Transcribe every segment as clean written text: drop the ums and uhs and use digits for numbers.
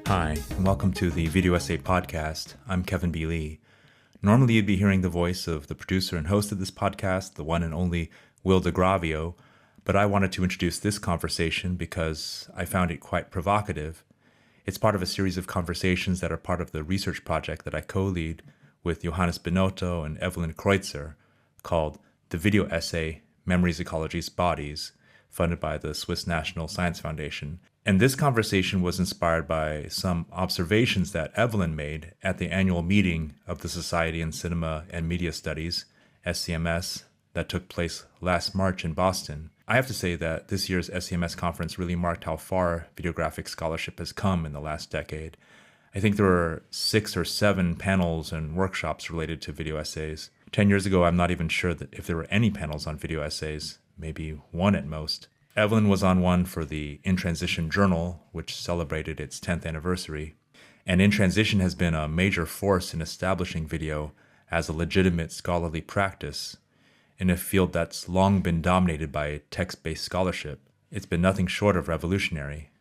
Hi, and welcome to the Video Essay Podcast. I'm Kevin B. Lee. Normally, you'd be hearing the voice of the producer and host of this podcast, the one and only Will DeGravio, but I wanted to introduce this conversation because I found it quite provocative. It's part of a series of conversations that are part of the research project that I co-lead with Johannes Benotto and Evelyn Kreutzer called The Video Essay, Memories, Ecologies, Bodies, funded by the Swiss National Science Foundation. And this conversation was inspired by some observations that Evelyn made at the annual meeting of the Society in Cinema and Media Studies, SCMS, that took place last March in Boston. I have to say that this year's SCMS conference really marked how far videographic scholarship has come in the last decade. I think there were 6 or 7 panels and workshops related to video essays. 10 years ago, I'm not even sure that if there were any panels on video essays, maybe one at most. Evelyn was on one for the In Transition Journal, which celebrated its 10th anniversary. And In Transition has been a major force in establishing video as a legitimate scholarly practice in a field that's long been dominated by text-based scholarship. It's been nothing short of revolutionary.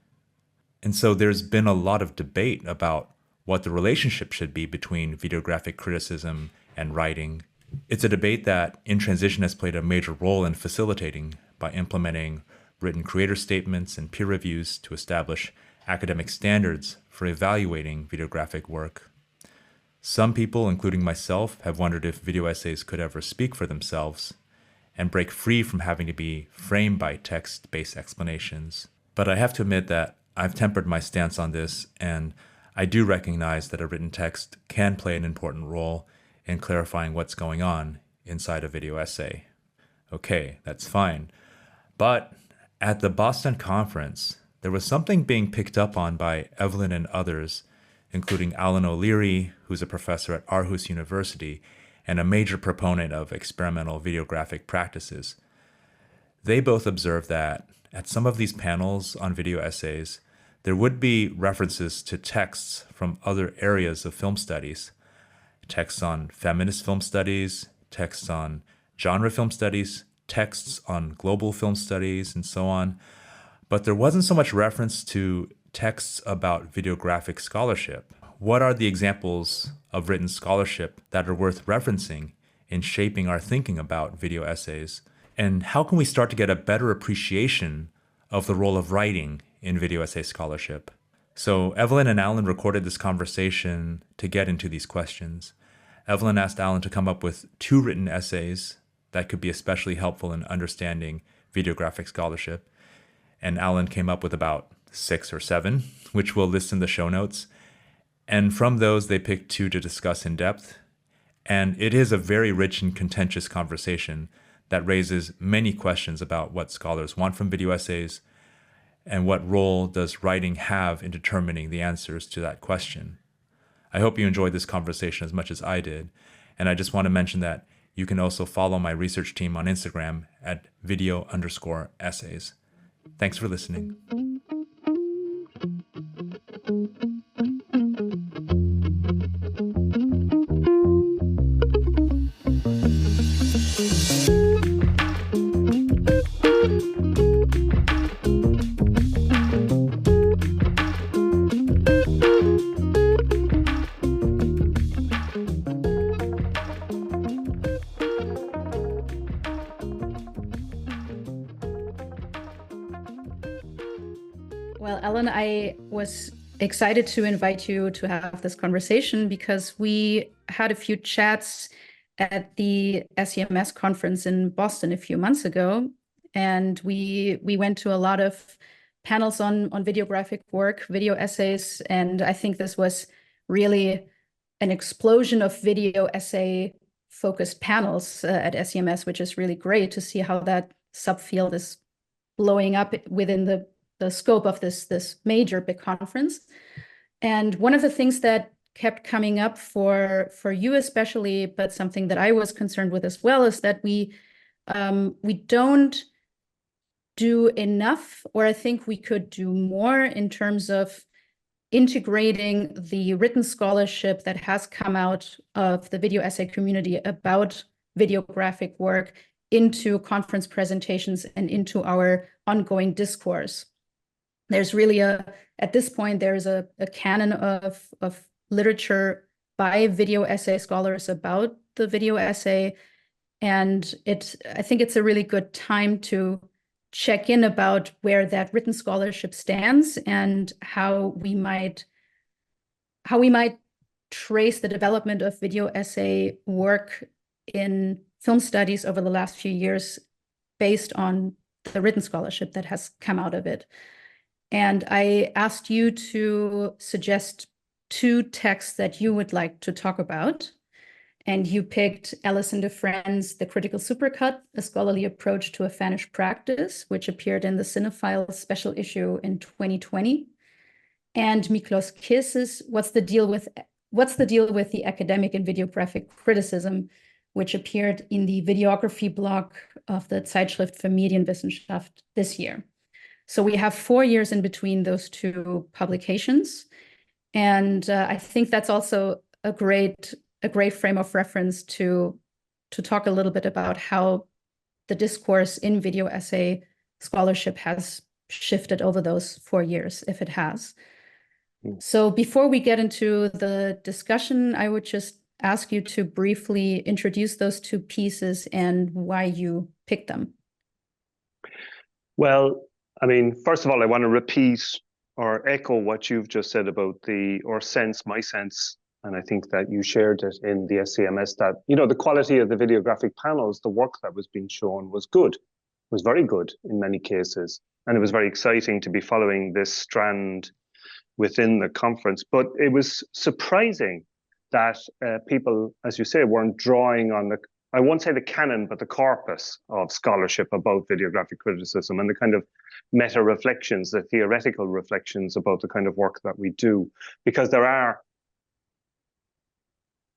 And so there's been a lot of debate about what the relationship should be between videographic criticism and writing. It's a debate that In Transition has played a major role in facilitating by implementing written creator statements and peer reviews to establish academic standards for evaluating videographic work. Some people, including myself, have wondered if video essays could ever speak for themselves and break free from having to be framed by text-based explanations. But I have to admit that I've tempered my stance on this, and I do recognize that a written text can play an important role in clarifying what's going on inside a video essay. Okay, that's fine. But at the Boston conference, there was something being picked up on by Evelyn and others, including Alan O'Leary, who's a professor at Aarhus University and a major proponent of experimental videographic practices. They both observed that at some of these panels on video essays, there would be references to texts from other areas of film studies, texts on feminist film studies, texts on genre film studies, texts on global film studies, and so on. But there wasn't so much reference to texts about videographic scholarship. What are the examples of written scholarship that are worth referencing in shaping our thinking about video essays? And how can we start to get a better appreciation of the role of writing in video essay scholarship? So Evelyn and Alan recorded this conversation to get into these questions. Evelyn asked Alan to come up with 2 written essays that could be especially helpful in understanding videographic scholarship. And Alan came up with about 6 or 7, which we'll list in the show notes. And from those, they picked 2 to discuss in depth. And it is a very rich and contentious conversation that raises many questions about what scholars want from video essays and what role does writing have in determining the answers to that question. I hope you enjoyed this conversation as much as I did. And I just want to mention that you can also follow my research team on Instagram at video_essays. Thanks for listening. Well, Alan, I was excited to invite you to have this conversation because we had a few chats at the SCMS conference in Boston a few months ago, and we went to a lot of panels on videographic work, video essays, and I think this was really an explosion of video essay focused panels at SCMS, which is really great to see how that subfield is blowing up within the scope of this major big conference. And one of the things that kept coming up for you especially, but something that I was concerned with as well, is that we don't do enough, or I think we could do more in terms of integrating the written scholarship that has come out of the video essay community about videographic work into conference presentations and into our ongoing discourse. There's really a at this point, there's a canon of literature by video essay scholars about the video essay. And I think it's a really good time to check in about where that written scholarship stands and how we might trace the development of video essay work in film studies over the last few years based on the written scholarship that has come out of it. And I asked you to suggest 2 texts that you would like to talk about. And you picked Alison Dufresne's The Critical Supercut, A Scholarly Approach to a Fanish Practice, which appeared in the Cinephile special issue in 2020. And Miklos Kiss's What's the Deal with the Academic and Videographic Criticism, which appeared in the videography blog of the Zeitschrift für Medienwissenschaft this year. So we have 4 years in between those 2 publications. And I think that's also a great frame of reference to talk a little bit about how the discourse in video essay scholarship has shifted over those 4 years, if it has. So before we get into the discussion, I would just ask you to briefly introduce those 2 pieces and why you picked them. Well, I mean, first of all, I want to repeat or echo what you've just said about my sense, and I think that you shared it in the SCMS, that, the quality of the videographic panels, the work that was being shown was good, was very good in many cases. And it was very exciting to be following this strand within the conference. But it was surprising that people, as you say, weren't drawing on I won't say the canon, but the corpus of scholarship about videographic criticism and the kind of meta-reflections, the theoretical reflections about the kind of work that we do. Because there are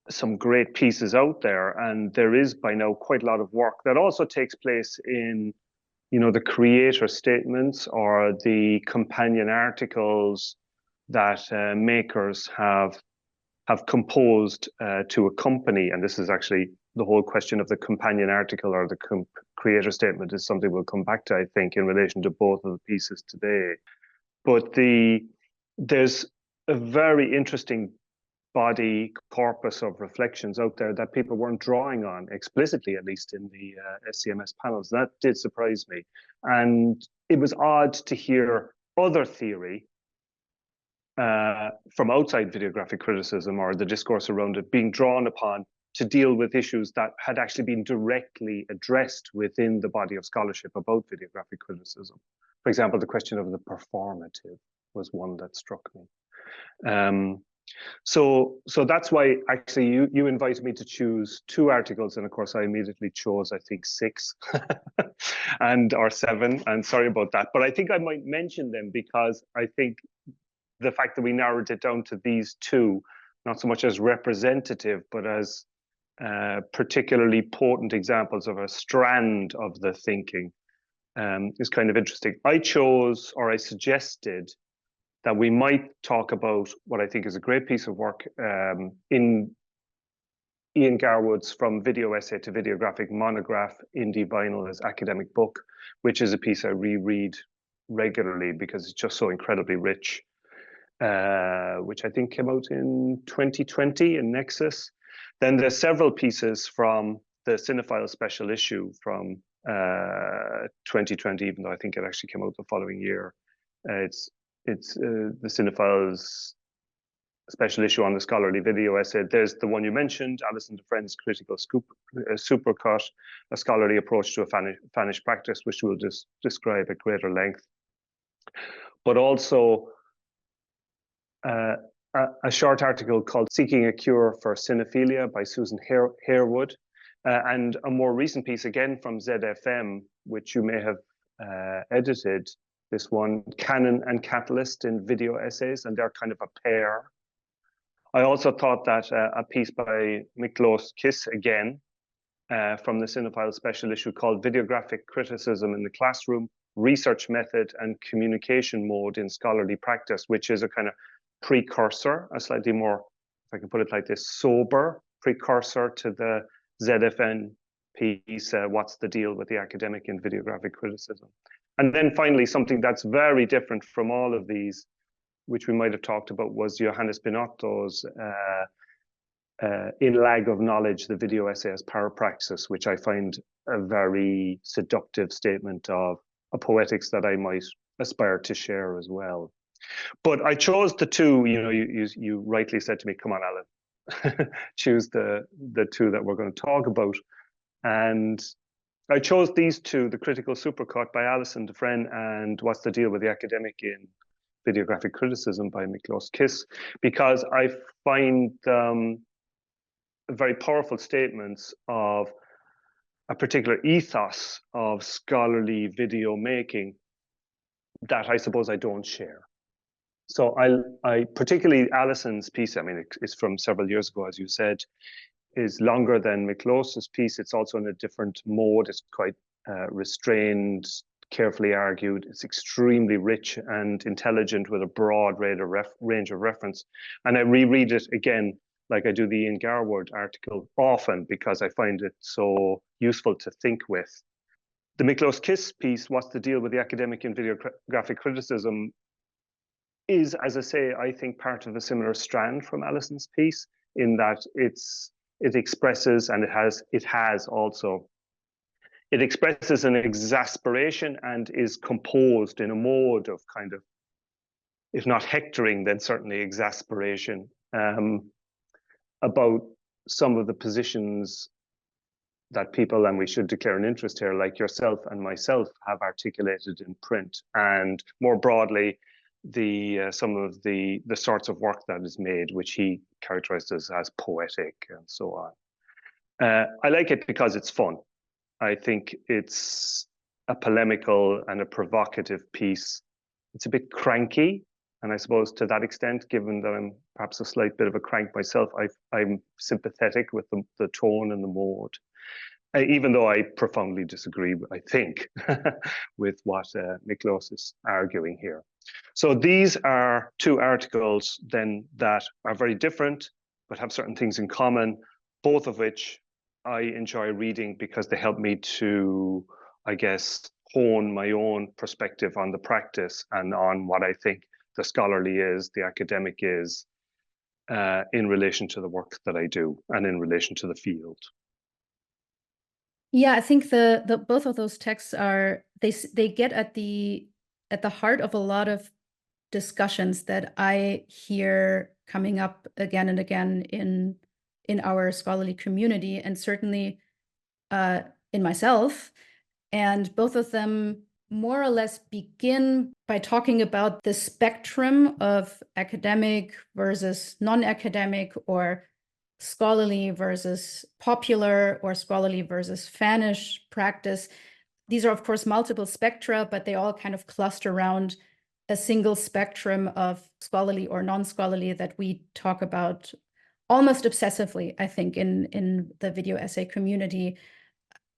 some great pieces out there, and there is by now quite a lot of work that also takes place in, the creator statements or the companion articles that makers have composed to accompany. And this is actually the whole question of the companion article or the creator statement is something we'll come back to, I think, in relation to both of the pieces today. But there's a very interesting body corpus of reflections out there that people weren't drawing on explicitly, at least in the SCMS panels. That did surprise me. And it was odd to hear other theory from outside videographic criticism or the discourse around it being drawn upon to deal with issues that had actually been directly addressed within the body of scholarship about videographic criticism. For example, the question of the performative was one that struck me. So that's why actually you invited me to choose 2 articles, and of course I immediately chose, I think, 6 or 7, and sorry about that. But I think I might mention them because I think the fact that we narrowed it down to these 2, not so much as representative, but as particularly potent examples of a strand of the thinking is kind of interesting. I suggested that we might talk about what I think is a great piece of work in Ian Garwood's From Video Essay to Videographic Monograph, Indie Vinyl as Academic Book, which is a piece I reread regularly because it's just so incredibly rich, which I think came out in 2020 in Nexus. Then there's several pieces from the Cinephile special issue from 2020, even though I think it actually came out the following year. It's the Cinephile's special issue on the scholarly video essay. There's the one you mentioned, Alison Dufresne's Critical Supercut, a scholarly approach to a Fanish practice, which we'll just describe at greater length. But also a short article called Seeking a Cure for Cinephilia by Susan Harewood, and a more recent piece again from ZFM, which you may have edited, this one, Canon and Catalyst in Video Essays, and they're kind of a pair. I also thought that a piece by Miklos Kiss, again, from the Cinephile special issue called Videographic Criticism in the Classroom, Research Method and Communication Mode in Scholarly Practice, which is a kind of precursor, a slightly more, if I can put it like this, sober precursor to the ZFN piece, What's the Deal with the Academic in Videographic Criticism. And then finally, something that's very different from all of these, which we might have talked about, was Johannes Binotto's In Lag of Knowledge, the video essay as parapraxis, which I find a very seductive statement of a poetics that I might aspire to share as well. But I chose the two, you rightly said to me, come on, Alan, choose the two that we're going to talk about. And I chose these two, The Critical Supercut by Alison Dufresne and What's the Deal with the Academic in Videographic Criticism by Miklos Kiss, because I find very powerful statements of a particular ethos of scholarly video making that I suppose I don't share. So I particularly Alison's piece, I mean, it's from several years ago, as you said, is longer than Miklos's piece. It's also in a different mode. It's quite restrained, carefully argued. It's extremely rich and intelligent with a broad range of reference. And I reread it again, like I do the Ian Garwood article often, because I find it so useful to think with. The Miklos Kiss piece, What's the Deal with the Academic in Videographic Criticism, is, as I say, I think part of a similar strand from Alison's piece, in that it expresses, and it expresses an exasperation and is composed in a mode of kind of, if not hectoring, then certainly exasperation, about some of the positions that people, and we should declare an interest here, like yourself and myself, have articulated in print, and more broadly, some of the sorts of work that is made, which he characterized as poetic and so on. I like it because it's fun. I think it's a polemical and a provocative piece. It's a bit cranky, and I suppose to that extent, given that I'm perhaps a slight bit of a crank myself, I'm sympathetic with the tone and the mode. Even though I profoundly disagree, I think, with what Miklos is arguing here. So these are two articles then that are very different, but have certain things in common, both of which I enjoy reading because they help me to, I guess, hone my own perspective on the practice and on what I think the scholarly is, the academic is, in relation to the work that I do and in relation to the field. Yeah, I think the both of those texts are they get at the heart of a lot of discussions that I hear coming up again and again in our scholarly community, and certainly in myself. And both of them more or less begin by talking about the spectrum of academic versus non-academic, or scholarly versus popular, or scholarly versus fanish practice. These are, of course, multiple spectra, but they all kind of cluster around a single spectrum of scholarly or non-scholarly that we talk about almost obsessively, I think, in the video essay community.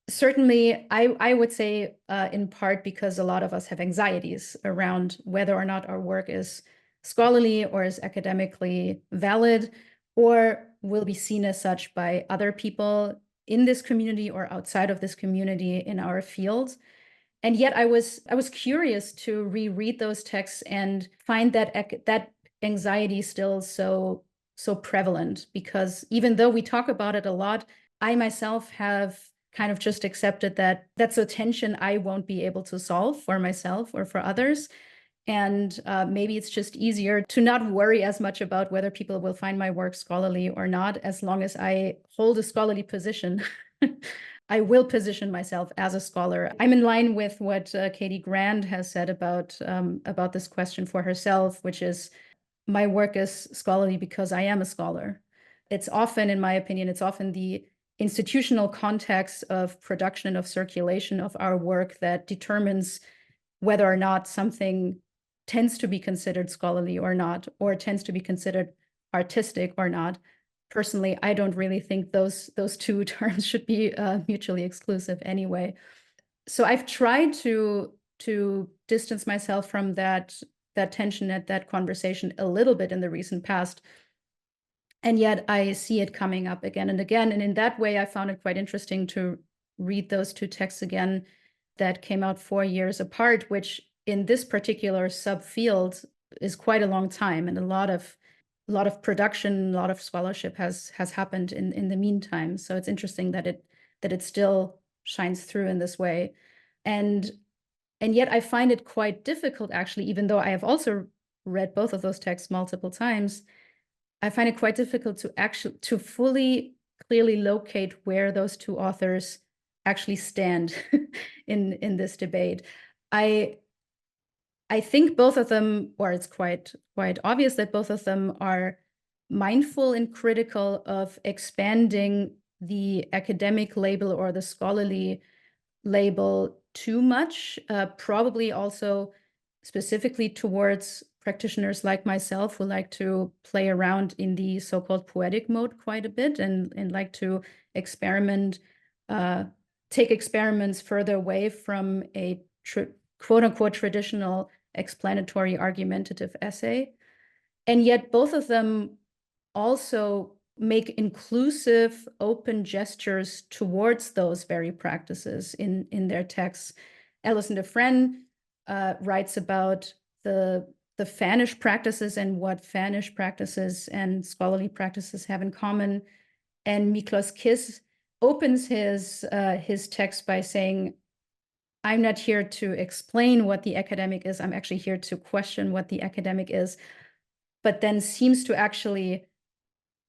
Certainly, I would say in part because a lot of us have anxieties around whether or not our work is scholarly or is academically valid, or will be seen as such by other people in this community or outside of this community in our field. And yet I was curious to reread those texts and find that anxiety still so prevalent, because even though we talk about it a lot, I myself have kind of just accepted that that's a tension I won't be able to solve for myself or for others. And maybe it's just easier to not worry as much about whether people will find my work scholarly or not, as long as I hold a scholarly position. I will position myself as a scholar. I'm in line with what Katie Grand has said about this question for herself, which is, my work is scholarly because I am a scholar. It's often, in my opinion, it's often the institutional context of production, of circulation of our work that determines whether or not something tends to be considered scholarly or not, or tends to be considered artistic or not. Personally, I don't really think those two terms should be mutually exclusive anyway. So I've tried to distance myself from that tension at that conversation a little bit in the recent past. And yet I see it coming up again and again. And in that way, I found it quite interesting to read those two texts again that came out 4 years apart, which in this particular subfield is quite a long time, and a lot of production, a lot of scholarship has happened in the meantime. So it's interesting that it still shines through in this way. And yet I find it quite difficult, actually, even though I have also read both of those texts multiple times, I find it quite difficult to fully clearly locate where those two authors actually stand in this debate. I think both of them, or it's quite obvious that both of them are mindful and critical of expanding the academic label or the scholarly label too much, probably also specifically towards practitioners like myself who like to play around in the so-called poetic mode quite a bit and like to experiment, take experiments further away from a quote-unquote traditional explanatory argumentative essay. And yet both of them also make inclusive, open gestures towards those very practices in their texts. Alison Defren writes about the Fanish practices and what Fanish practices and scholarly practices have in common. And Miklos Kiss opens his text by saying, I'm not here to explain what the academic is. I'm actually here to question what the academic is, but then seems to actually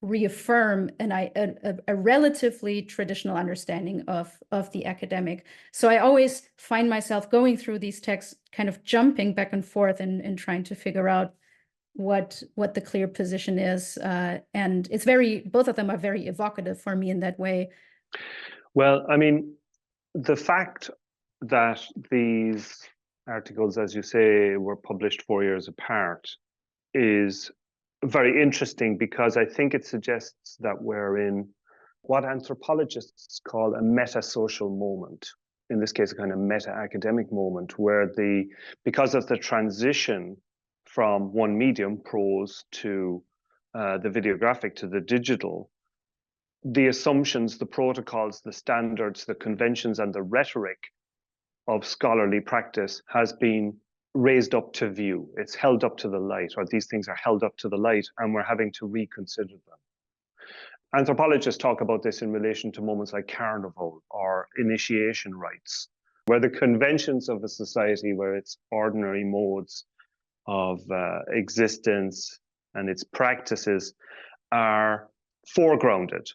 reaffirm a relatively traditional understanding of the academic. So I always find myself going through these texts, kind of jumping back and forth and trying to figure out what the clear position is. And it's both of them are very evocative for me in that way. Well, I mean, the fact that these articles, as you say, were published 4 years apart is very interesting, because I think it suggests that we're in what anthropologists call a meta-social moment, in this case a kind of meta-academic moment, where because of the transition from one medium, prose, to the videographic, to the digital, the assumptions, the protocols, the standards, the conventions, and the rhetoric of scholarly practice has been raised up to view. It's held up to the light, or these things are held up to the light, and we're having to reconsider them. Anthropologists talk about this in relation to moments like carnival or initiation rites, where the conventions of a society, where its ordinary modes of existence and its practices are foregrounded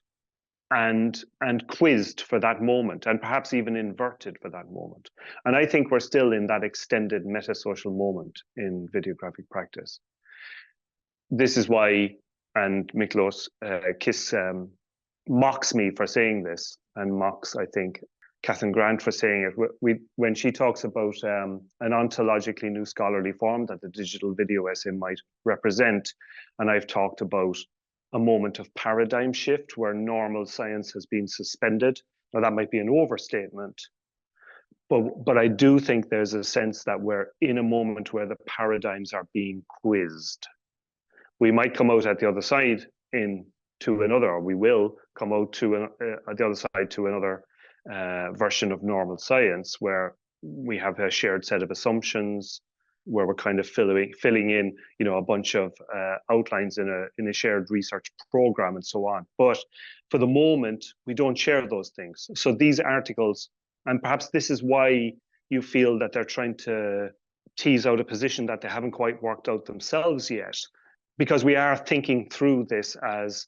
and quizzed for that moment, and perhaps even inverted for that moment. And I think we're still in that extended metasocial moment in videographic practice. This is why, and Miklos Kiss mocks me for saying this, and mocks, I think, Catherine Grant for saying it, when she talks about an ontologically new scholarly form that the digital video essay might represent. And I've talked about a moment of paradigm shift where normal science has been suspended. Now, that might be an overstatement, but I do think there's a sense that we're in a moment where the paradigms are being quizzed. We might come out at the other side to another, or we will come out to at the other side to another version of normal science, where we have a shared set of assumptions, where we're kind of filling in, a bunch of outlines in a shared research program and so on. But for the moment, we don't share those things. So these articles, and perhaps this is why you feel that they're trying to tease out a position that they haven't quite worked out themselves yet, because we are thinking through this as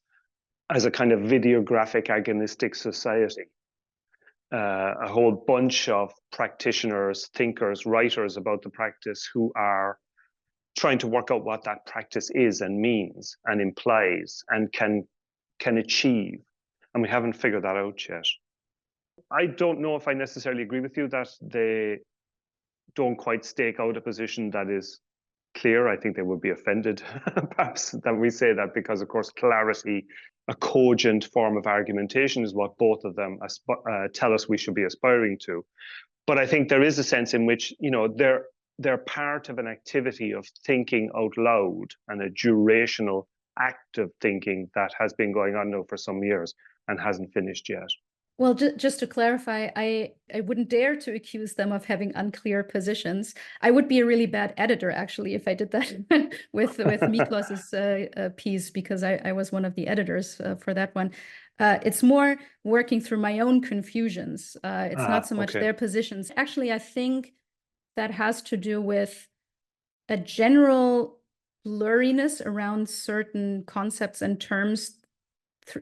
a kind of videographic agonistic society. A whole bunch of practitioners, thinkers, writers about the practice who are trying to work out what that practice is and means and implies and can achieve. And we haven't figured that out yet. I don't know if I necessarily agree with you that they don't quite stake out a position that is clear. I think they would be offended, perhaps, that we say that, because, of course, clarity, a cogent form of argumentation, is what both of them tell us we should be aspiring to. But I think there is a sense in which, they're part of an activity of thinking out loud and a durational act of thinking that has been going on now for some years and hasn't finished yet. Well, just to clarify, I wouldn't dare to accuse them of having unclear positions. I would be a really bad editor, actually, if I did that with Miklos's piece, because I was one of the editors for that one. It's more working through my own confusions. It's not so much their positions. Actually, I think that has to do with a general blurriness around certain concepts and terms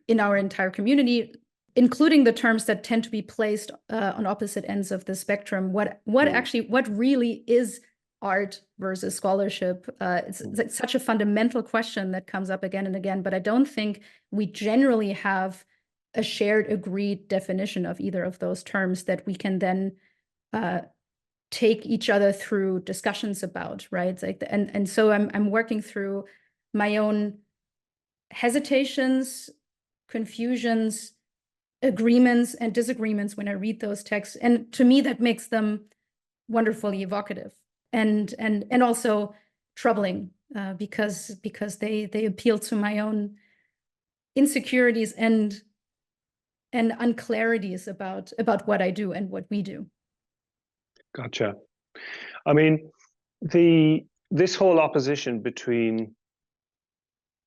in our entire community, including the terms that tend to be placed on opposite ends of the spectrum. What really is art versus scholarship? It's such a fundamental question that comes up again and again, but I don't think we generally have a shared agreed definition of either of those terms that we can then take each other through discussions about, right? Like, and so I'm working through my own hesitations, confusions, agreements and disagreements when I read those texts. And to me, that makes them wonderfully evocative and also troubling because they appeal to my own insecurities and unclarities about what I do and what we do. Gotcha. I mean, this whole opposition between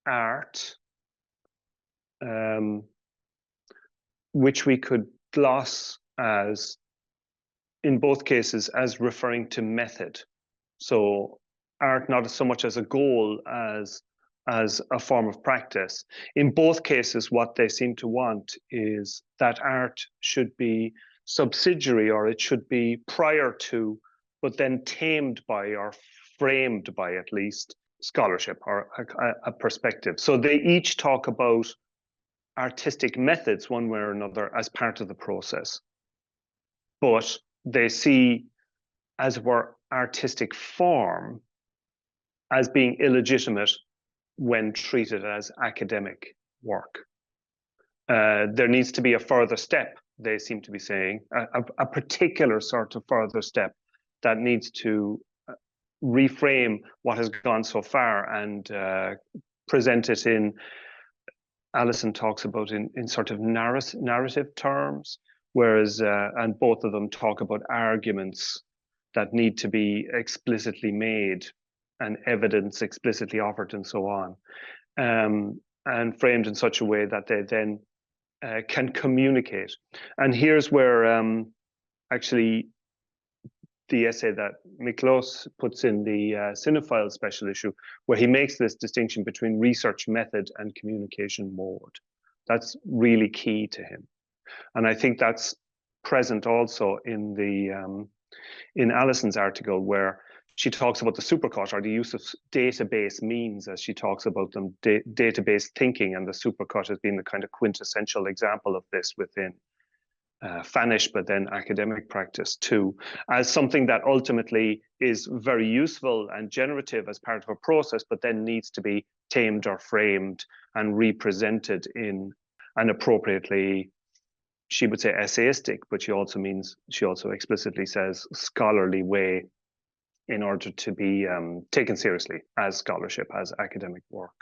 art, which we could gloss as, in both cases, as referring to method. So art not so much as a goal as a form of practice. In both cases, what they seem to want is that art should be subsidiary, or it should be prior to, but then tamed by or framed by at least scholarship or a perspective. So they each talk about artistic methods one way or another as part of the process, but they see, as it were, artistic form as being illegitimate when treated as academic work. There needs to be a further step, they seem to be saying, a particular sort of further step that needs to reframe what has gone so far and present it in, Alison talks about in sort of narrative terms, whereas, and both of them talk about arguments that need to be explicitly made and evidence explicitly offered and so on, and framed in such a way that they then can communicate. And here's where actually the essay that Miklos puts in the Cinephile special issue, where he makes this distinction between research method and communication mode. That's really key to him. And I think that's present also in the in Alison's article, where she talks about the supercut, or the use of database means, as she talks about them, database thinking, and the supercut has been the kind of quintessential example of this within Fanish, but then academic practice too, as something that ultimately is very useful and generative as part of a process, but then needs to be tamed or framed and represented in an appropriately, she would say essayistic, but she also explicitly says scholarly way, in order to be taken seriously as scholarship, as academic work.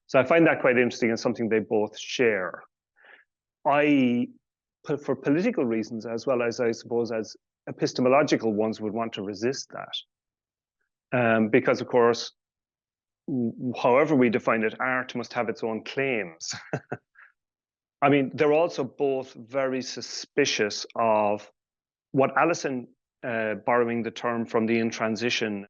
So I find that quite interesting and something they both share. For political reasons, as well as I suppose as epistemological ones, would want to resist that. Because of course, however we define it, art must have its own claims. I mean, they're also both very suspicious of what Alison, borrowing the term from the In Transition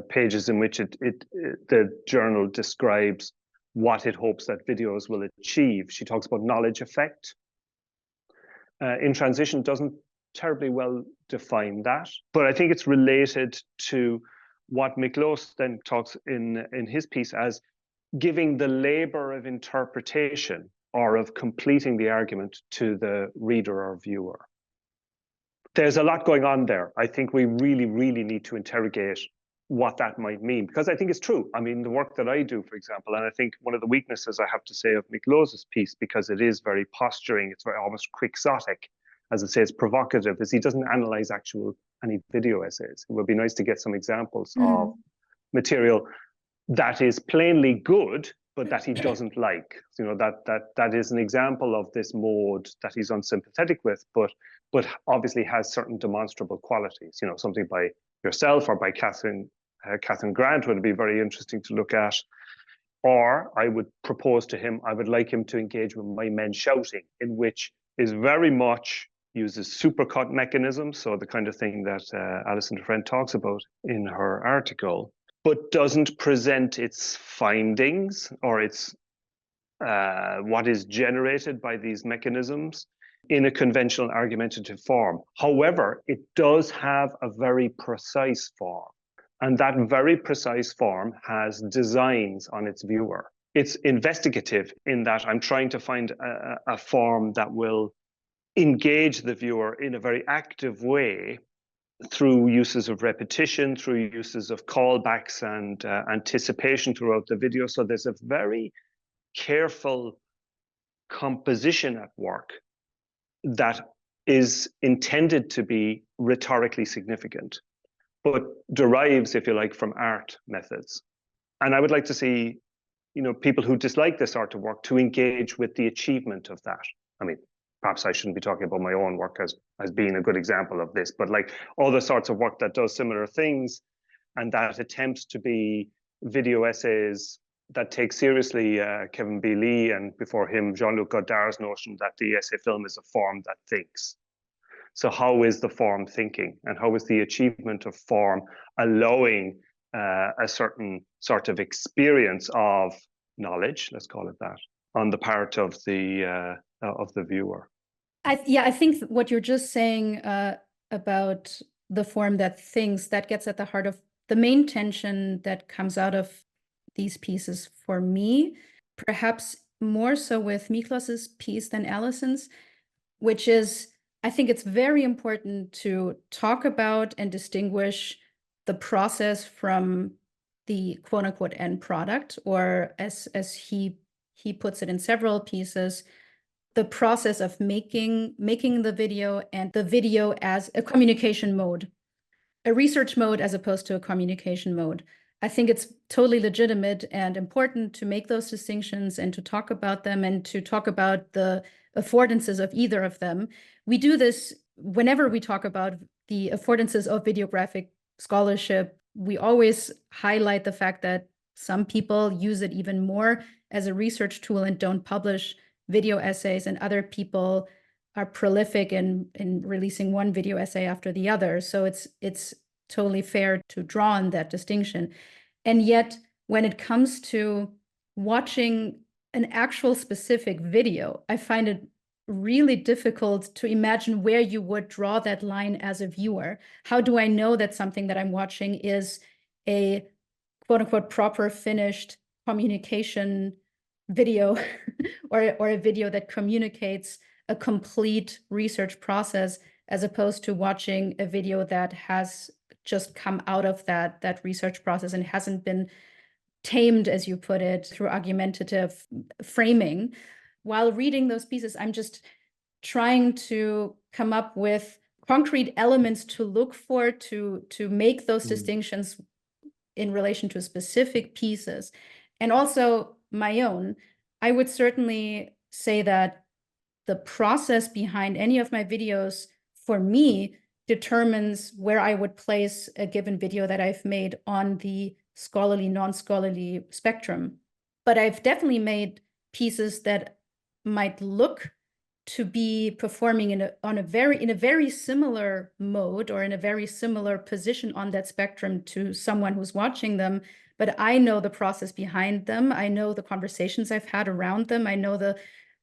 pages in which the journal describes what it hopes that videos will achieve. She talks about knowledge effect. In Transition doesn't terribly well define that, but I think it's related to what Miklos then talks in his piece as giving the labor of interpretation or of completing the argument to the reader or viewer. There's a lot going on there. I think we really, really need to interrogate what that might mean, because I think it's true. I mean, the work that I do, for example, and I think one of the weaknesses I have to say of Miklos's piece, because it is very posturing, it's very almost quixotic, as it says, provocative, is he doesn't analyze any video essays. It would be nice to get some examples of material that is plainly good, but that he doesn't like. That is an example of this mode that he's unsympathetic with, but obviously has certain demonstrable qualities. Something by yourself or by Catherine Grant would be very interesting to look at. Or I would propose to him, I would like him to engage with my men shouting, in which is very much uses supercut mechanisms, so the kind of thing that Alison Friend talks about in her article, but doesn't present its findings or its what is generated by these mechanisms in a conventional argumentative form. However, it does have a very precise form, and that very precise form has designs on its viewer. It's investigative in that I'm trying to find a form that will engage the viewer in a very active way through uses of repetition, through uses of callbacks and anticipation throughout the video. So there's a very careful composition at work that is intended to be rhetorically significant, but derives, if you like, from art methods. And I would like to see, people who dislike this sort of work to engage with the achievement of that. I mean, perhaps I shouldn't be talking about my own work as being a good example of this, but like other sorts of work that does similar things and that attempts to be video essays that take seriously Kevin B. Lee and before him Jean-Luc Godard's notion that the essay film is a form that thinks. So how is the form thinking, and how is the achievement of form allowing a certain sort of experience of knowledge, let's call it that, on the part of the viewer? I think what you're just saying about the form that thinks, that gets at the heart of the main tension that comes out of these pieces for me, perhaps more so with Miklos's piece than Alison's, which is, I think it's very important to talk about and distinguish the process from the quote unquote end product, or as he puts it in several pieces, the process of making the video, and the video as a communication mode, a research mode as opposed to a communication mode. I think it's totally legitimate and important to make those distinctions and to talk about them and to talk about the affordances of either of them. We do this whenever we talk about the affordances of videographic scholarship. We always highlight the fact that some people use it even more as a research tool and don't publish video essays, and other people are prolific in releasing one video essay after the other. So it's totally fair to draw on that distinction. And yet, when it comes to watching an actual specific video, I find it really difficult to imagine where you would draw that line as a viewer. How do I know that something that I'm watching is a quote unquote proper finished communication video or a video that communicates a complete research process, as opposed to watching a video that has just come out of that research process and hasn't been tamed, as you put it, through argumentative framing. While reading those pieces, I'm just trying to come up with concrete elements to look for, to make those distinctions in relation to specific pieces. And also my own, I would certainly say that the process behind any of my videos, for me, determines where I would place a given video that I've made on the scholarly, non-scholarly spectrum. But I've definitely made pieces that might look to be performing in a very similar mode or in a very similar position on that spectrum to someone who's watching them. But I know the process behind them. I know the conversations I've had around them. I know the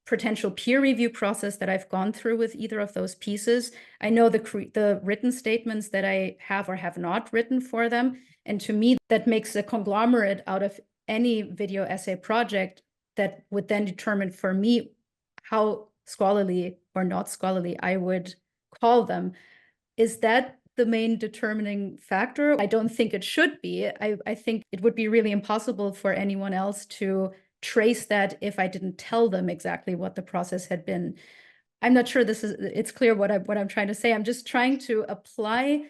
potential peer review process that I've gone through with either of those pieces. I know the written statements that I have or have not written for them. And to me, that makes a conglomerate out of any video essay project that would then determine for me how scholarly or not scholarly I would call them. Is that the main determining factor? I don't think it should be. I think it would be really impossible for anyone else to trace that if I didn't tell them exactly what the process had been. I'm not sure it's clear what I'm trying to say. I'm just trying to apply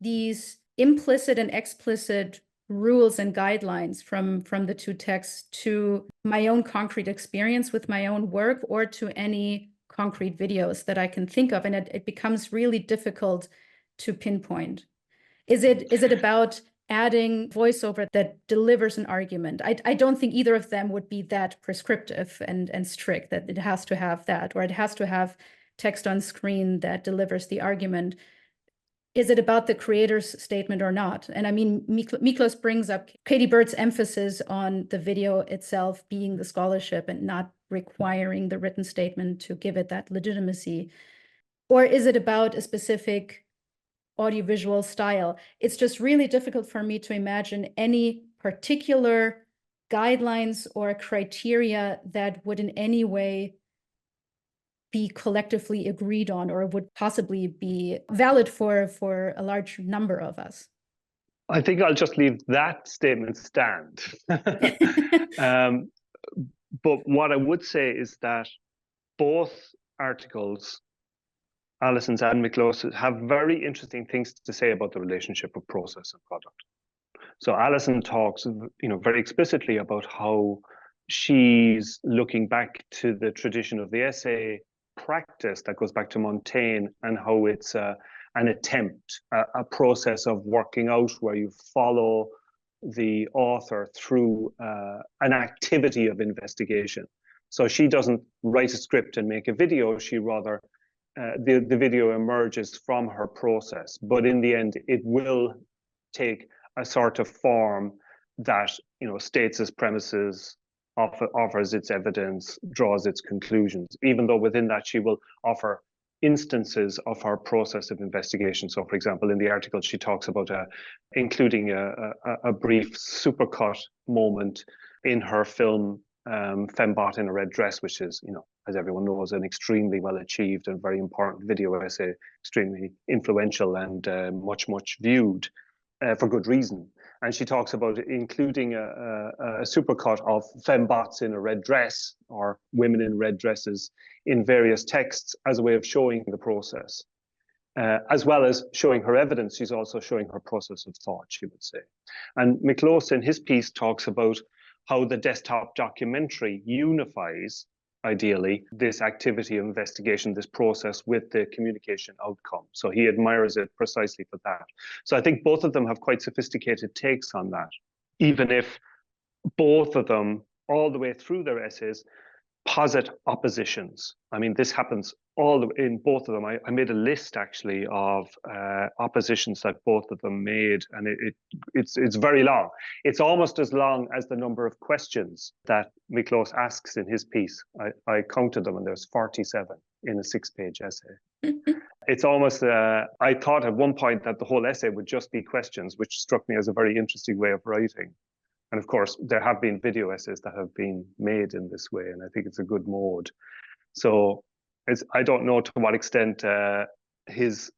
these implicit and explicit rules and guidelines from the two texts to my own concrete experience with my own work or to any concrete videos that I can think of. And it becomes really difficult to pinpoint. Is it about adding voiceover that delivers an argument? I don't think either of them would be that prescriptive and strict, that it has to have that, or it has to have text on screen that delivers the argument. Is it about the creator's statement or not? And I mean, Miklos brings up Katie Bird's emphasis on the video itself being the scholarship and not requiring the written statement to give it that legitimacy. Or is it about a specific audiovisual style? It's just really difficult for me to imagine any particular guidelines or criteria that would in any way be collectively agreed on or would possibly be valid for a large number of us. I think I'll just leave that statement stand. But what I would say is that both articles, Alison's and Miklos's, have very interesting things to say about the relationship of process and product. So Alison talks, very explicitly about how she's looking back to the tradition of the essay practice that goes back to Montaigne, and how it's an attempt, a process of working out where you follow the author through an activity of investigation. So she doesn't write a script and make a video, she rather, the video emerges from her process, but in the end, it will take a sort of form that, states its premises, offers its evidence, draws its conclusions, even though within that she will offer instances of her process of investigation. So, for example, in the article, she talks about including a brief supercut moment in her film Fembot in a Red Dress, which is, as everyone knows, an extremely well achieved and very important video essay, extremely influential and much viewed for good reason. And she talks about including a supercut of fembots in a red dress or women in red dresses in various texts as a way of showing the process. As well as showing her evidence, she's also showing her process of thought, she would say. And Miklos in his piece talks about how the desktop documentary unifies, ideally, this activity of investigation, this process with the communication outcome. So he admires it precisely for that. So I think both of them have quite sophisticated takes on that, even if both of them, all the way through their essays, posit oppositions. I mean, this happens in both of them. I made a list actually of oppositions that both of them made, and it's very long. It's almost as long as the number of questions that Miklos asks in his piece. I counted them, and there's 47 in a 6-page essay. It's almost, I thought at one point that the whole essay would just be questions, which struck me as a very interesting way of writing. And of course, there have been video essays that have been made in this way, and I think it's a good mode. So I don't know to what extent his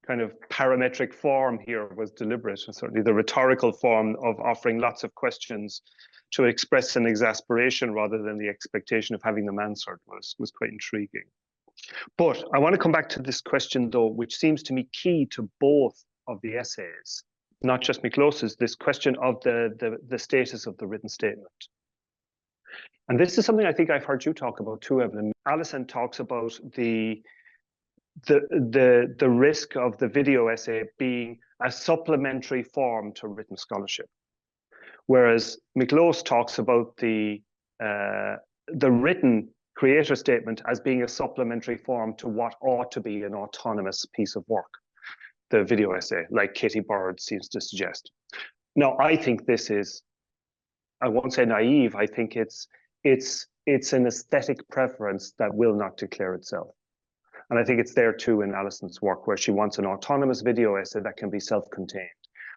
kind of parametric form here was deliberate, and certainly the rhetorical form of offering lots of questions to express an exasperation rather than the expectation of having them answered was quite intriguing. But I want to come back to this question, though, which seems to me key to both of the essays, not just Miklos's, this question of the status of the written statement. And this is something I think I've heard you talk about too, Evelyn. Alison talks about the risk of the video essay being a supplementary form to written scholarship, whereas Miklos talks about the written creator statement as being a supplementary form to what ought to be an autonomous piece of work, the video essay, like Katie Bird seems to suggest. Now, I think this is, I won't say naive, I think it's an aesthetic preference that will not declare itself. And I think it's there too in Alison's work, where she wants an autonomous video essay that can be self-contained.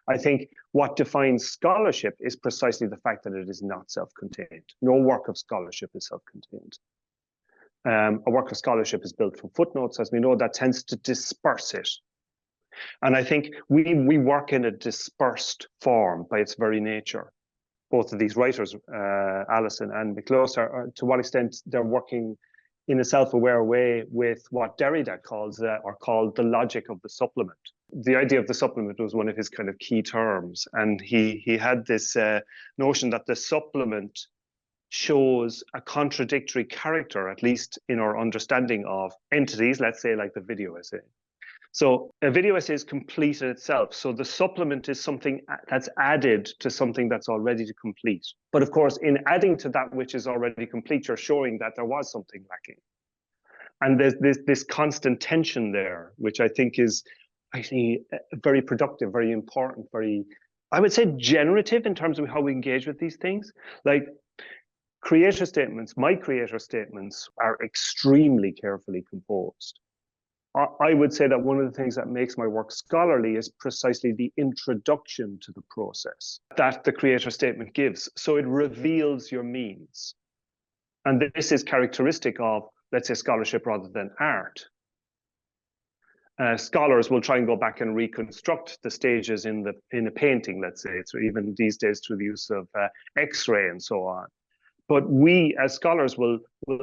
I think what defines scholarship is precisely the fact that it is not self-contained. No work of scholarship is self-contained. A work of scholarship is built from footnotes, as we know, that tends to disperse it. And I think we work in a dispersed form by its very nature. Both of these writers, Alison and Miklos, are to what extent they're working in a self-aware way with what Derrida calls or called the logic of the supplement. The idea of the supplement was one of his kind of key terms. And he had this notion that the supplement shows a contradictory character, at least in our understanding of entities, let's say like the video essay. So a video essay is complete in itself. So the supplement is something that's added to something that's already complete. But of course, in adding to that which is already complete, you're showing that there was something lacking. And there's this constant tension there, which I think is actually very productive, very important, very, I would say, generative in terms of how we engage with these things. Like creator statements, my creator statements are extremely carefully composed. I would say that one of the things that makes my work scholarly is precisely the introduction to the process that the creator statement gives. So it reveals your means. And this is characteristic of, let's say, scholarship rather than art. Scholars will try and go back and reconstruct the stages in a painting, let's say, so even these days through the use of X-ray and so on. But we as scholars will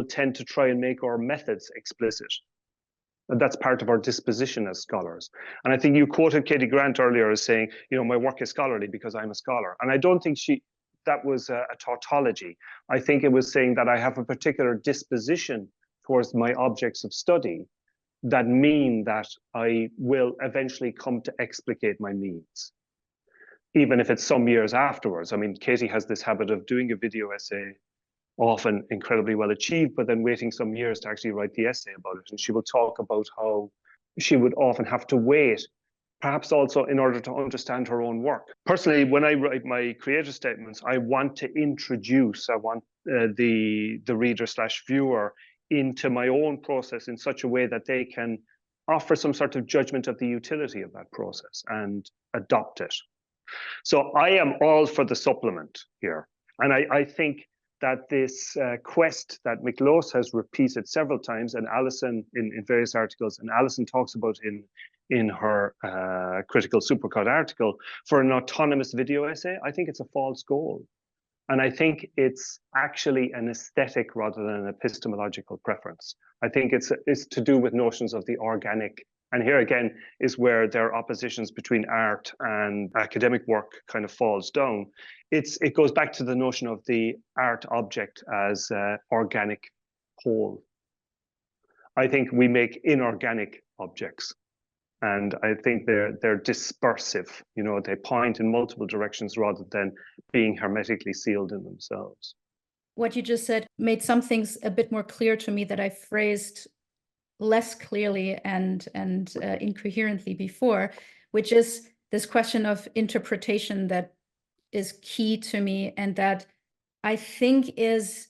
tend to try and make our methods explicit. And that's part of our disposition as scholars. And I think you quoted Katie Grant earlier as saying, you know, my work is scholarly because I'm a scholar. And I don't think that was a tautology. I think it was saying that I have a particular disposition towards my objects of study that mean that I will eventually come to explicate my means, even if it's some years afterwards. I mean, Katie has this habit of doing a video essay, often incredibly well achieved, but then waiting some years to actually write the essay about it. And she will talk about how she would often have to wait, perhaps also in order to understand her own work. Personally, when I write my creator statements, I want to introduce, I want the reader/viewer into my own process in such a way that they can offer some sort of judgment of the utility of that process and adopt it. So I am all for the supplement here. And I think that this quest that Miklos has repeated several times, and Alison in various articles, and Alison talks about in her critical supercut article, for an autonomous video essay, I think it's a false goal. And I think it's actually an aesthetic rather than an epistemological preference. I think it's to do with notions of the organic. And here again is where their oppositions between art and academic work kind of falls down. It goes back to the notion of the art object as organic whole. I think we make inorganic objects. And I think they're dispersive, you know, they point in multiple directions rather than being hermetically sealed in themselves. What you just said made some things a bit more clear to me that I phrased less clearly and incoherently before, which is this question of interpretation that is key to me and that I think is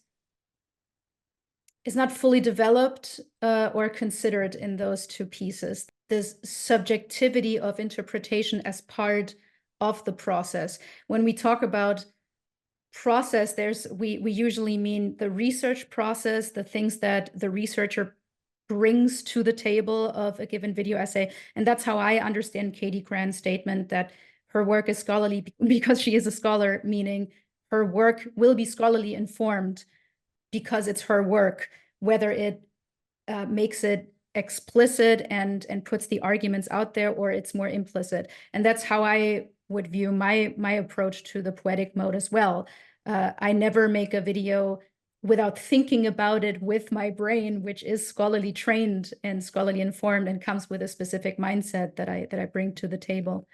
not fully developed or considered in those two pieces. This subjectivity of interpretation as part of the process. When we talk about process, we usually mean the research process, the things that the researcher brings to the table of a given video essay. And that's how I understand Katie Grant's statement that her work is scholarly because she is a scholar, meaning her work will be scholarly informed because it's her work, whether it makes it explicit and puts the arguments out there or it's more implicit. And that's how I would view my approach to the poetic mode as well. I never make a video without thinking about it with my brain, which is scholarly trained and scholarly informed and comes with a specific mindset that I bring to the table.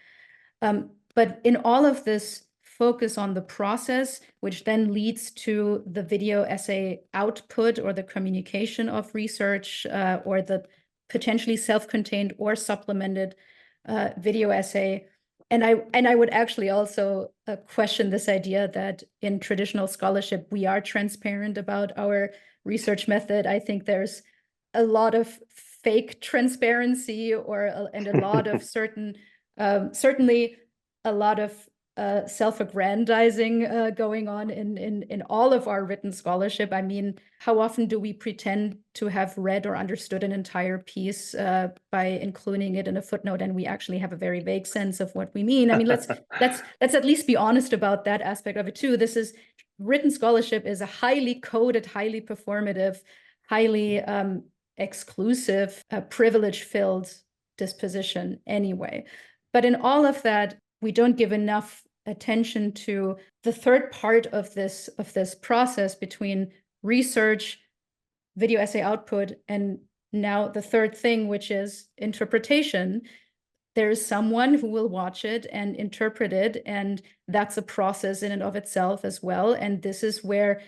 But in all of this focus on the process, which then leads to the video essay output or the communication of research or the potentially self-contained or supplemented video essay. And I would actually also question this idea that in traditional scholarship, we are transparent about our research method. I think there's a lot of fake transparency and a lot of certainly a lot of self-aggrandizing going on in all of our written scholarship. I mean, how often do we pretend to have read or understood an entire piece by including it in a footnote, and we actually have a very vague sense of what we mean? I mean, let's at least be honest about that aspect of it too. Written scholarship is a highly coded, highly performative, highly exclusive, privilege-filled disposition anyway. But in all of that, we don't give enough attention to the third part of this process between research, video essay output, and now the third thing, which is interpretation. There's someone who will watch it and interpret it, and that's a process in and of itself as well. And this is where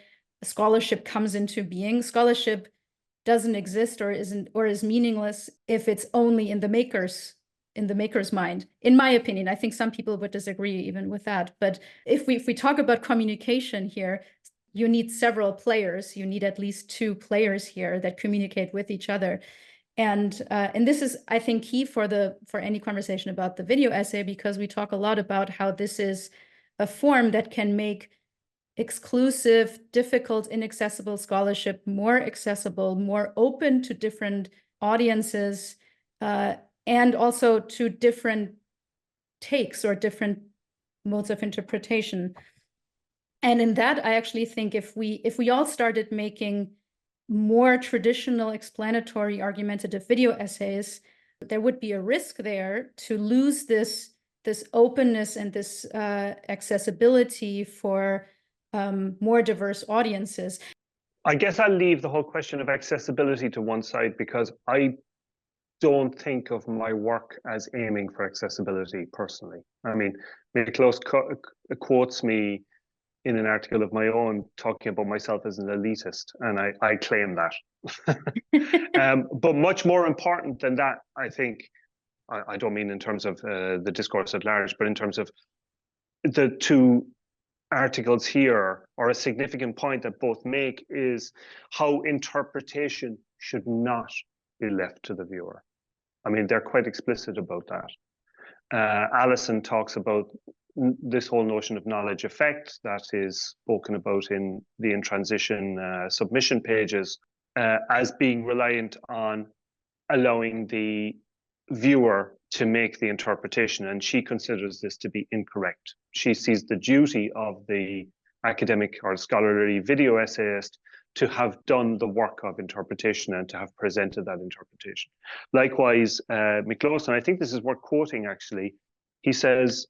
scholarship comes into being. Scholarship doesn't exist or is meaningless if it's only in the maker's mind, in my opinion. I think some people would disagree even with that. But if we talk about communication here, you need several players. You need at least two players here that communicate with each other. And this is, I think, key for any conversation about the video essay, because we talk a lot about how this is a form that can make exclusive, difficult, inaccessible scholarship more accessible, more open to different audiences, and also to different takes or different modes of interpretation. And in that, I actually think if we all started making more traditional explanatory argumentative video essays, there would be a risk there to lose this openness and this accessibility for more diverse audiences. I guess I'll leave the whole question of accessibility to one side, because I don't think of my work as aiming for accessibility personally. I mean, Miklos quotes me in an article of my own talking about myself as an elitist, and I claim that. But much more important than that, I think, I don't mean in terms of the discourse at large, but in terms of the two articles here, or a significant point that both make, is how interpretation should not be left to the viewer. I mean, they're quite explicit about that. Alison talks about this whole notion of knowledge effect that is spoken about in the In Transition submission pages as being reliant on allowing the viewer to make the interpretation, and she considers this to be incorrect. She sees the duty of the academic or scholarly video essayist to have done the work of interpretation and to have presented that interpretation. Likewise, Miklos, and I think this is worth quoting actually, he says,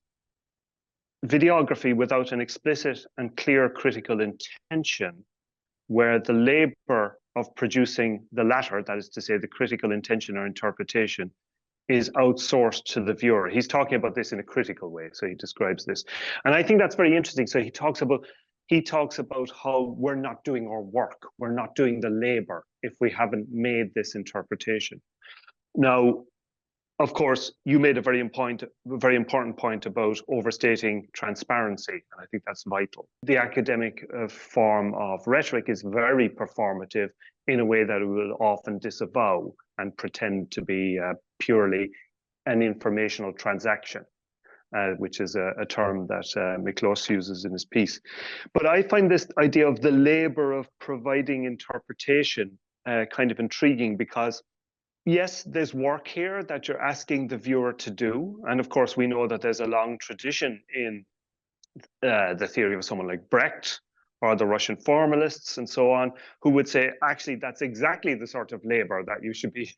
videography without an explicit and clear critical intention, where the labor of producing the latter, that is to say the critical intention or interpretation, is outsourced to the viewer. He's talking about this in a critical way, so he describes this. And I think that's very interesting. So he talks about how we're not doing our work, we're not doing the labor if we haven't made this interpretation. Now, of course, you made a very important point about overstating transparency, and I think that's vital. The academic form of rhetoric is very performative in a way that it will often disavow and pretend to be purely an informational transaction, which is a term that Miklos uses in his piece. But I find this idea of the labor of providing interpretation kind of intriguing, because yes, there's work here that you're asking the viewer to do. And of course, we know that there's a long tradition in the theory of someone like Brecht or the Russian formalists and so on, who would say, actually, that's exactly the sort of labor that you should be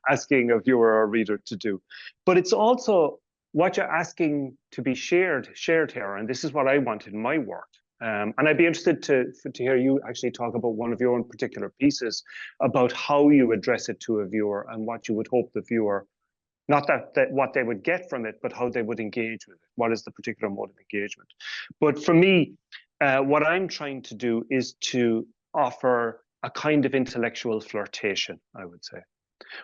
asking a viewer or reader to do. But it's also what you're asking to be shared here. And this is what I want in my work. And I'd be interested to hear you actually talk about one of your own particular pieces about how you address it to a viewer and what you would hope the viewer, not that what they would get from it, but how they would engage with it. What is the particular mode of engagement? But for me, what I'm trying to do is to offer a kind of intellectual flirtation, I would say,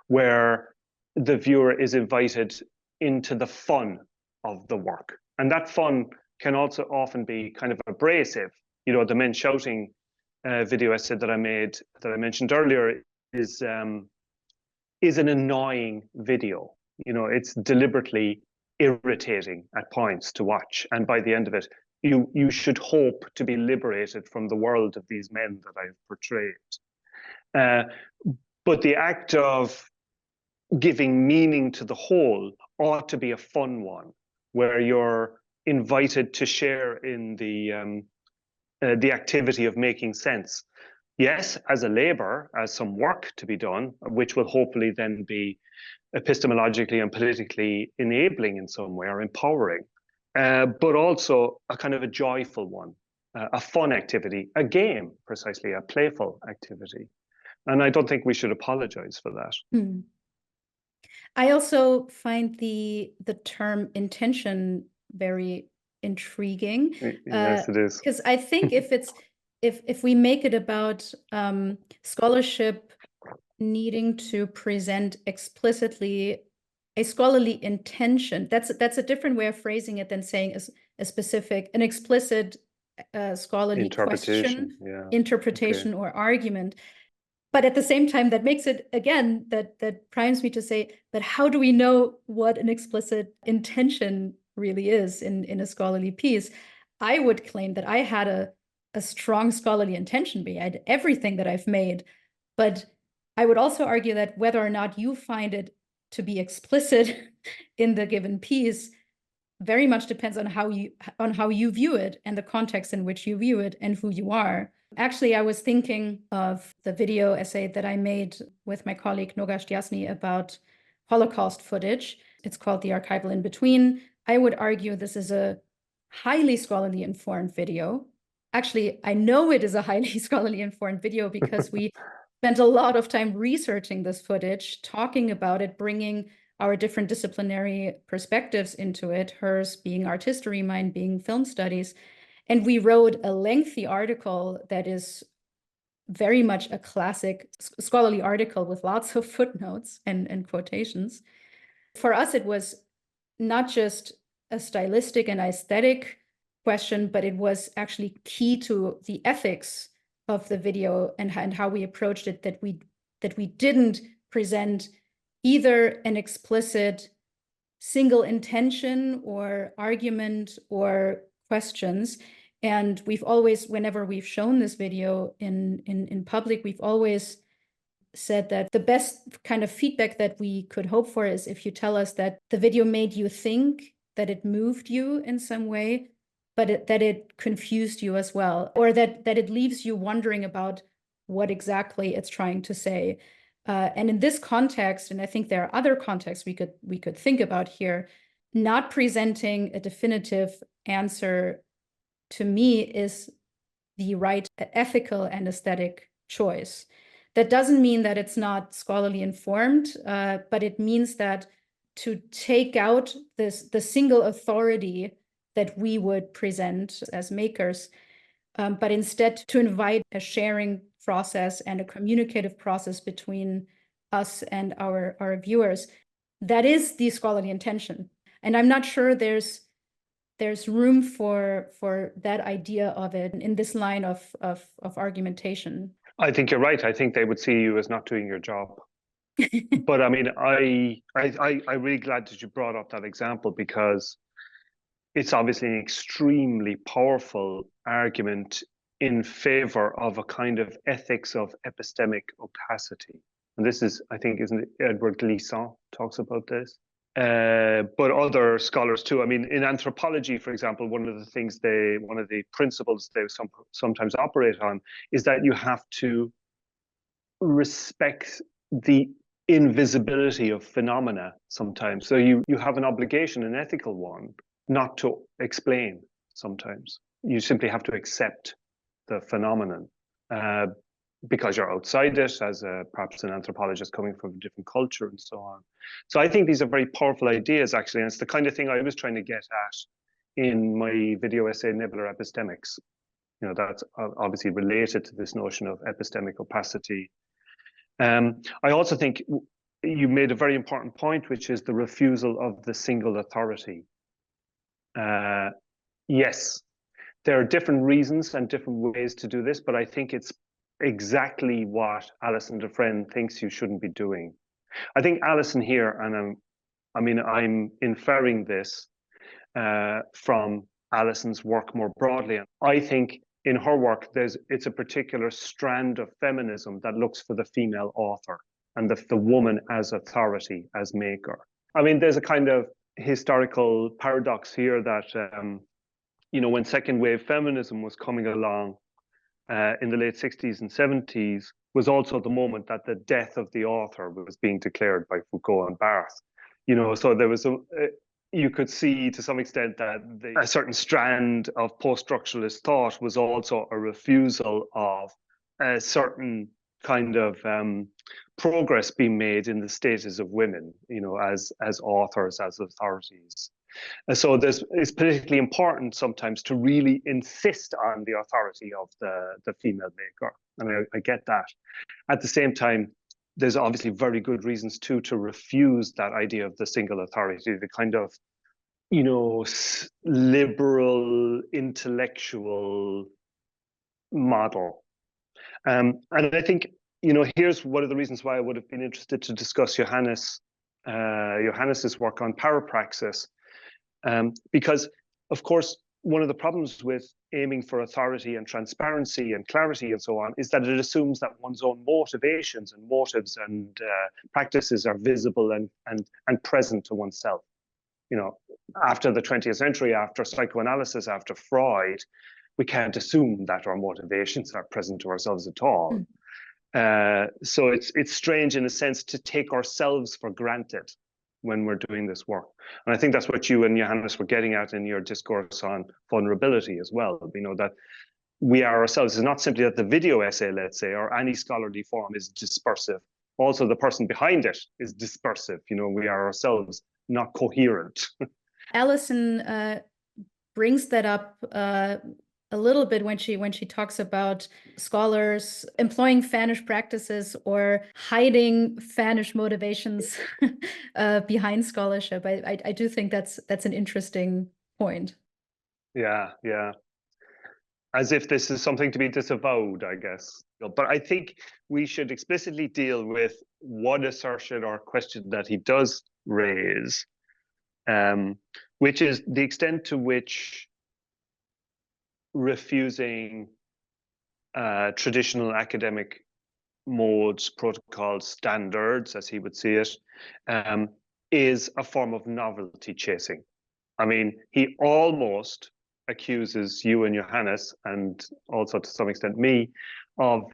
where the viewer is invited into the fun of the work. And that fun can also often be kind of abrasive. You know, the Men Shouting video essay that I made, that I mentioned earlier, is an annoying video. You know, it's deliberately irritating at points to watch. And by the end of it, you should hope to be liberated from the world of these men that I've portrayed. But the act of giving meaning to the whole ought to be a fun one, where you're invited to share in the activity of making sense. yes, as a labor, as some work to be done, which will hopefully then be epistemologically and politically enabling in some way or empowering, but also a kind of a joyful one, a fun activity, a game, precisely, a playful activity. And I don't think we should apologize for that. Hmm. I also find the term intention very intriguing. Yes, it is. Because I think if we make it about scholarship needing to present explicitly a scholarly intention, that's a different way of phrasing it than saying an explicit scholarly question, interpretation, or argument. But at the same time, that makes it, again, that primes me to say, but how do we know what an explicit intention really is in a scholarly piece? I would claim that I had a strong scholarly intention behind everything that I've made. But I would also argue that whether or not you find it to be explicit in the given piece very much depends on how you view it and the context in which you view it and who you are. Actually, I was thinking of the video essay that I made with my colleague Noga Stiasny about Holocaust footage. It's called The Archival in Between. I would argue this is a highly scholarly informed video. Actually, I know it is a highly scholarly informed video because we spent a lot of time researching this footage, talking about it, bringing our different disciplinary perspectives into it, hers being art history, mine being film studies. And we wrote a lengthy article that is very much a classic scholarly article with lots of footnotes and quotations. For us, it was not just a stylistic and aesthetic question, but it was actually key to the ethics of the video and how we approached it, that we didn't present either an explicit single intention or argument or questions. And we've always, whenever we've shown this video in public, we've always said that the best kind of feedback that we could hope for is if you tell us that the video made you think, that it moved you in some way, but that it confused you as well, or that it leaves you wondering about what exactly it's trying to say. And in this context, and I think there are other contexts we could think about here, not presenting a definitive answer to me is the right ethical and aesthetic choice. That doesn't mean that it's not scholarly informed, but it means that to take out the single authority that we would present as makers, but instead to invite a sharing process and a communicative process between us and our viewers. That is the scholarly intention. And I'm not sure there's room for that idea of it in this line of argumentation. I think you're right. I think they would see you as not doing your job. But I mean, I'm really glad that you brought up that example, because it's obviously an extremely powerful argument in favor of a kind of ethics of epistemic opacity. And this is, I think, isn't it Edward Glissant talks about this? But other scholars too. I mean, in anthropology, for example, one of the principles they sometimes operate on is that you have to respect the invisibility of phenomena sometimes. So you have an obligation, an ethical one, not to explain sometimes. You simply have to accept the phenomenon because you're outside it, as perhaps an anthropologist coming from a different culture and so on. So I think these are very powerful ideas, actually, and it's the kind of thing I was trying to get at in my video essay, Nibbler Epistemics. You know, that's obviously related to this notion of epistemic opacity. I also think you made a very important point, which is the refusal of the single authority. Yes, there are different reasons and different ways to do this, but I think it's exactly what Alison Dufresne thinks you shouldn't be doing. I think Alison here, and I'm inferring this from Alison's work more broadly. I think in her work, it's a particular strand of feminism that looks for the female author and the woman as authority, as maker. I mean, there's a kind of historical paradox here that, when second wave feminism was coming along, in the late 60s and 70s was also the moment that the death of the author was being declared by Foucault and Barthes. So there was you could see to some extent that a certain strand of post-structuralist thought was also a refusal of a certain kind of progress being made in the status of women, as authors, as authorities. And so it's particularly important sometimes to really insist on the authority of the female maker. And I get that. At the same time, there's obviously very good reasons too to refuse that idea of the single authority, the kind of, liberal intellectual model. And I think, here's one of the reasons why I would have been interested to discuss Johannes's work on parapraxis. Because, of course, one of the problems with aiming for authority and transparency and clarity and so on is that it assumes that one's own motivations and motives and practices are visible and present to oneself. After the 20th century, after psychoanalysis, after Freud, we can't assume that our motivations are present to ourselves at all. So it's strange in a sense to take ourselves for granted when we're doing this work. And I think that's what you and Johannes were getting at in your discourse on vulnerability as well. That we are ourselves. It's not simply that the video essay, let's say, or any scholarly form is dispersive. Also, the person behind it is dispersive. We are ourselves not coherent. Alison brings that up a little bit when she talks about scholars employing fannish practices or hiding fannish motivations behind scholarship. I do think that's an interesting point. Yeah. As if this is something to be disavowed, I guess. But I think we should explicitly deal with one assertion or question that he does raise, which is the extent to which refusing traditional academic modes, protocols, standards, as he would see it, is a form of novelty chasing. I mean, he almost accuses you and Johannes, and also to some extent me, of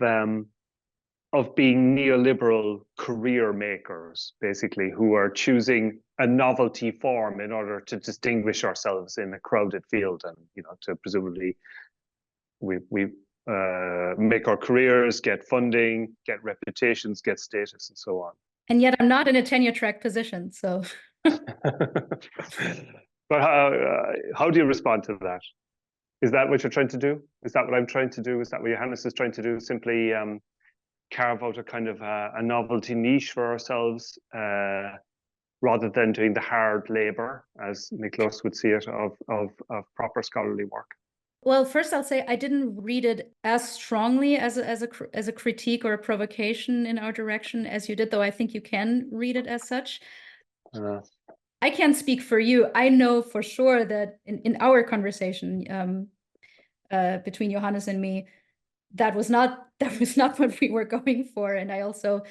being neoliberal career makers, basically, who are choosing a novelty form in order to distinguish ourselves in a crowded field, and to presumably we make our careers, get funding, get reputations, get status, and so on. And yet, I'm not in a tenure track position, so. But how do you respond to that? Is that what you're trying to do? Is that what I'm trying to do? Is that what Johannes is trying to do? Simply carve out a kind of a novelty niche for ourselves, rather than doing the hard labor, as Miklos would see it, of proper scholarly work? Well, first I'll say I didn't read it as strongly as a critique or a provocation in our direction as you did, though I think you can read it as such. I can't speak for you. I know for sure that in our conversation between Johannes and me, that was not what we were going for. And I also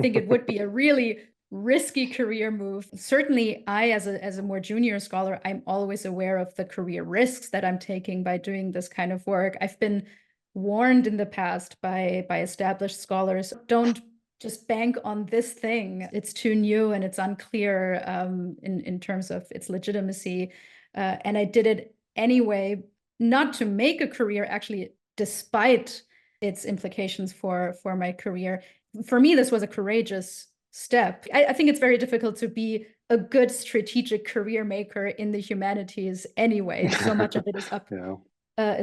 think it would be a really risky career move. Certainly, I, as a more junior scholar, I'm always aware of the career risks that I'm taking by doing this kind of work. I've been warned in the past by established scholars, don't just bank on this thing. It's too new and it's unclear in terms of its legitimacy. And I did it anyway, not to make a career, actually, despite its implications for my career. For me, this was a courageous step. I think it's very difficult to be a good strategic career maker in the humanities anyway. So much of it is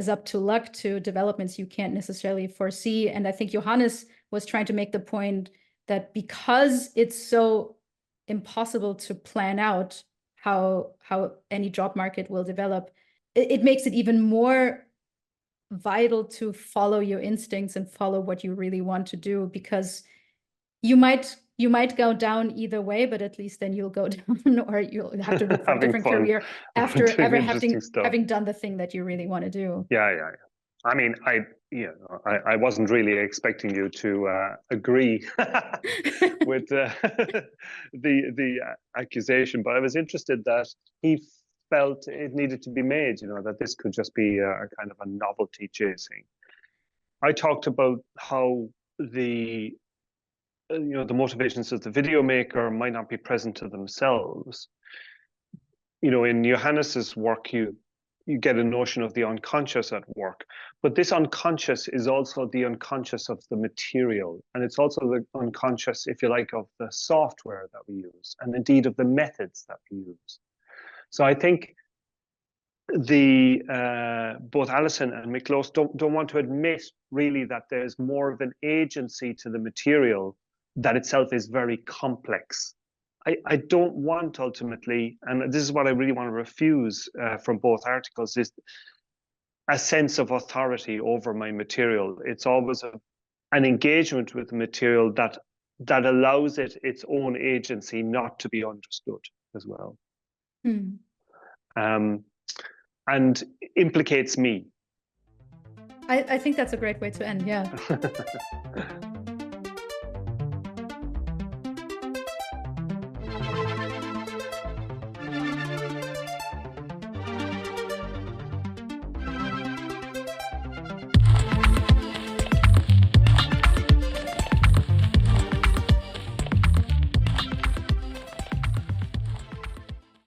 up to luck, to developments you can't necessarily foresee. And I think Johannes was trying to make the point that because it's so impossible to plan out how any job market will develop, it makes it even more vital to follow your instincts and follow what you really want to do, because you might go down either way, but at least then you'll go down, or you'll have to look for a different career after ever having done the thing that you really want to do. Yeah. I mean, I wasn't really expecting you to agree with the accusation, but I was interested that he felt it needed to be made, that this could just be a kind of a novelty chasing. I talked about how the the motivations of the video maker might not be present to themselves. In Johannes's work, you get a notion of the unconscious at work, but this unconscious is also the unconscious of the material, and it's also the unconscious, if you like, of the software that we use, and indeed of the methods that we use. So I think both Alison and Miklos don't want to admit really that there's more of an agency to the material that itself is very complex. I don't want ultimately, and this is what I really want to refuse from both articles, is a sense of authority over my material. It's always an engagement with the material that allows it its own agency not to be understood as well. And implicates me. I think that's a great way to end, yeah.